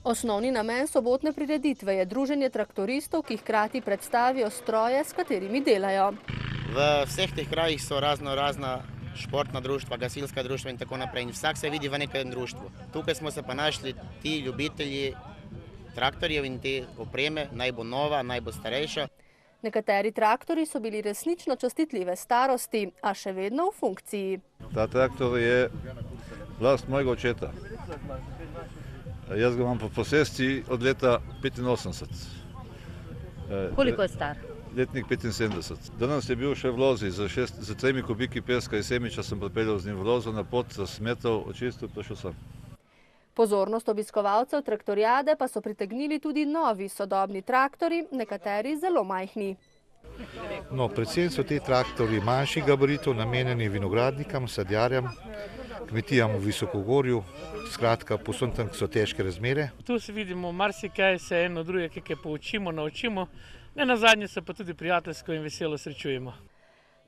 Osnovni namen sobotne prireditve je druženje traktoristov, ki hkrati predstavijo stroje, s katerimi delajo. V vseh teh krajih so razna športna društva, gasilska društva in tako naprej. In vsak se vidi v nekem društvu. Tukaj smo se pa našli ti ljubitelji traktorjev in te opreme, naj bo nova, naj bo starejša. Nekateri traktorji so bili resnično častitljive starosti, a še vedno v funkciji. Ta traktor je last mojega očeta. Jaz ga imam po posesti od leta 85. Koliko je star? Letnik 75. Danes je bil še v lozi, z 3 kubiki peska iz Semiča sem pripeljal z njim v lozo, na pot smetov, očistil, prišel sem. Pozornost obiskovalcev traktorijade pa so pritegnili tudi novi sodobni traktorji, nekateri zelo majhni. No, predvsem so ti traktorji manjših gabaritov, namenjeni vinogradnikam, sadjarjem, kmetijam v Visokogorju, skratka, povsod tam so težke razmere. Tu se vidimo marsikaj, se eno druge, kaj poučimo, naučimo, ne nazadnje se pa tudi prijateljsko in veselo srečujemo.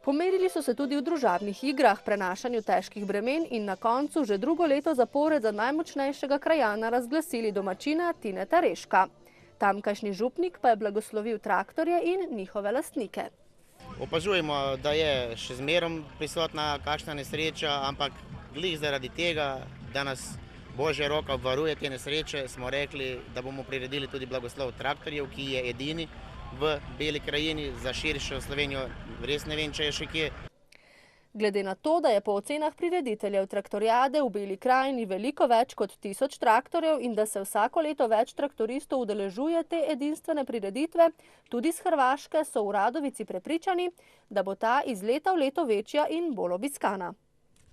Pomerili so se tudi v družabnih igrah, prenašanju težkih bremen in na koncu že drugo leto zapored za najmočnejšega krajana razglasili domačina Tineta Reška. Tamkajšnji župnik pa je blagoslovil traktorje in njihove lastnike. Opažujemo, da je še zmerom prisotna kakšna nesreča, ampak glih zaradi tega, da nas Božja roka obvaruje te nesreče, smo rekli, da bomo priredili tudi blagoslov traktorjev, ki je edini v Beli krajini, za širšo Slovenijo res ne vem, če je še kje. Glede na to, da je po ocenah prirediteljev traktorijade v Beli krajini veliko več kot 1000 traktorjev in da se vsako leto več traktoristov udeležuje te edinstvene prireditve, tudi z Hrvaške so v Radovici prepričani, da bo ta iz leta v leto večja in bolj obiskana.